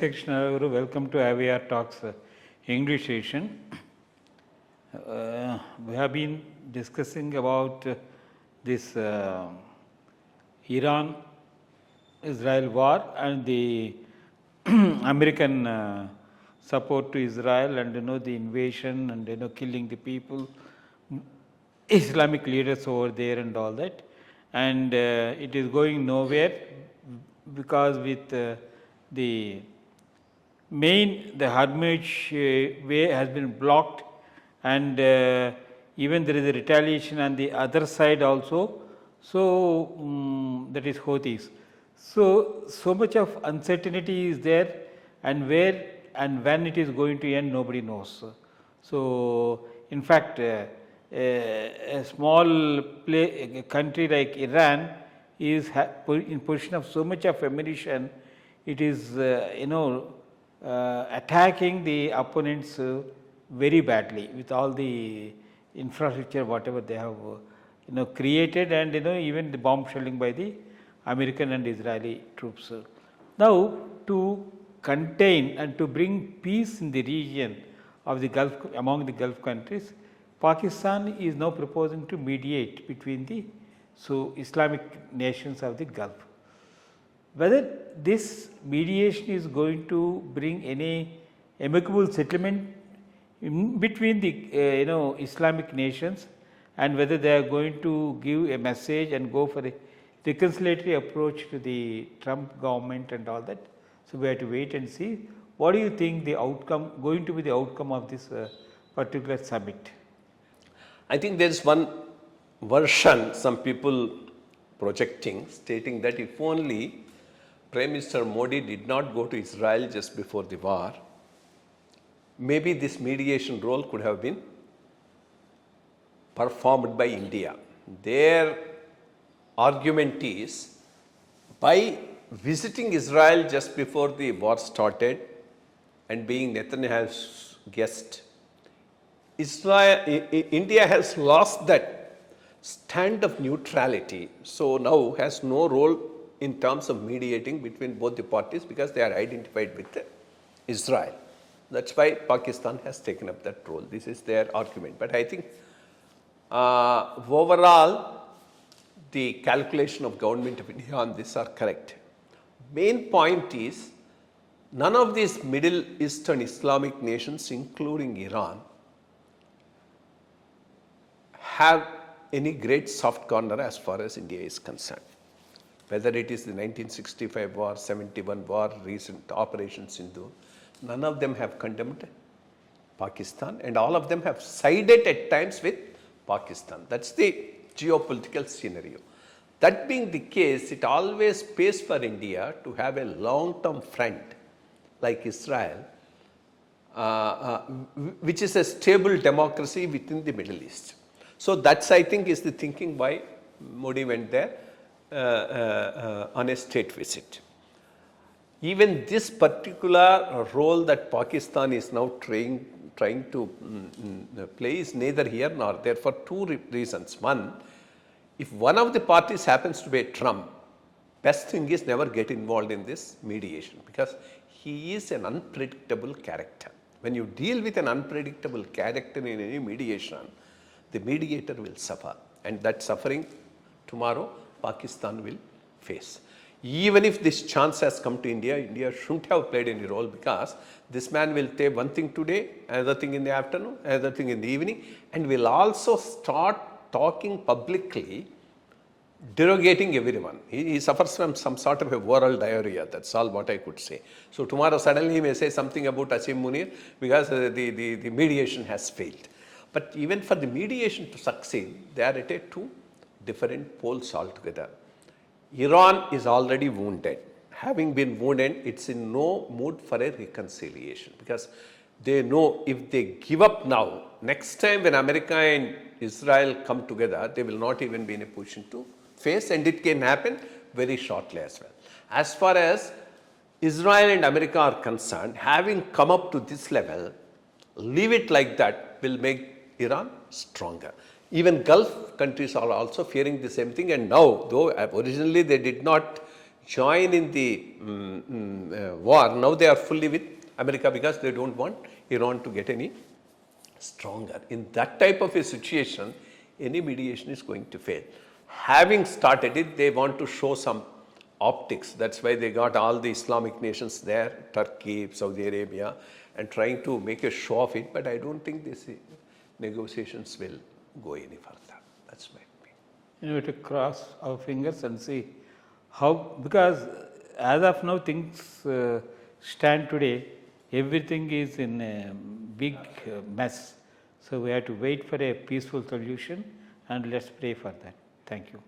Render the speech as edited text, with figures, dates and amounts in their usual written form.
Namaste Krishna Rao, welcome to IYRTalks English session. We have been discussing about this Iran-Israel war and the American support to Israel and the invasion and killing the people, Islamic leaders over there and all that. And it is going nowhere because with the Hormuz way has been blocked, and even there is a retaliation on the other side also. So that is Houthis. So much of uncertainty is there, and where and when it is going to end, nobody knows. So in fact, a small country like Iran is in position of so much of ammunition. It is attacking the opponents very badly with all the infrastructure whatever they have created, and even the bomb shelling by the American and Israeli troops. Now, to contain and to bring peace in the region of the Gulf, among the Gulf countries, Pakistan is now proposing to mediate between the Islamic nations of the Gulf. Whether this mediation is going to bring any amicable settlement in between the Islamic nations, and whether they are going to give a message and go for a reconciliatory approach to the Trump government and all that. So we have to wait and see. What do you think the outcome going to be the outcome of this particular summit? I think there is one version some people projecting, stating that if only Prime Minister Modi did not go to Israel just before the war, maybe this mediation role could have been performed by India. Their argument is, by visiting Israel just before the war started and being Netanyahu's guest, India has lost that stand of neutrality, so now has no role in terms of mediating between both the parties because they are identified with Israel. That's why Pakistan has taken up that role. This is their argument. But I think overall, the calculation of government of India on this are correct. Main point is, none of these Middle Eastern Islamic nations, including Iran, have any great soft corner as far as India is concerned. Whether it is the 1965 war, 71 war, recent Operation Sindhu, none of them have condemned Pakistan, and all of them have sided at times with Pakistan. That's the geopolitical scenario. That being the case, it always pays for India to have a long-term friend like Israel, which is a stable democracy within the Middle East. So that's, I think, is the thinking why Modi went there on a state visit. Even this particular role that Pakistan is now trying to play is neither here nor there for two reasons. One, if one of the parties happens to be Trump, best thing is never get involved in this mediation because he is an unpredictable character. When you deal with an unpredictable character in any mediation, the mediator will suffer, and that suffering tomorrow Pakistan will face. Even if this chance has come to India, India shouldn't have played any role because this man will say one thing today, another thing in the afternoon, another thing in the evening, and will also start talking publicly, derogating everyone. He suffers from some sort of a oral diarrhea. That's all what I could say. So tomorrow suddenly he may say something about Asim Munir because the mediation has failed. But even for the mediation to succeed, they are at two different poles altogether. Iran is already wounded. Having been wounded, it's in no mood for a reconciliation because they know if they give up now, next time when America and Israel come together, they will not even be in a position to face, and it can happen very shortly as well. As far as Israel and America are concerned, having come up to this level, leave it like that will make Iran stronger. Even Gulf countries are also fearing the same thing, and now, though originally they did not join in the war. Now they are fully with America because they don't want Iran to get any stronger. In that type of a situation, any mediation is going to fail. Having started it, they want to show some optics. That's why they got all the Islamic nations there, Turkey, Saudi Arabia, and trying to make a show of it. But I don't think these negotiations will go any further. That's my opinion. We have to cross our fingers and see how, because as of now things stand today, everything is in a big mess. So we have to wait for a peaceful solution, and let's pray for that. Thank you.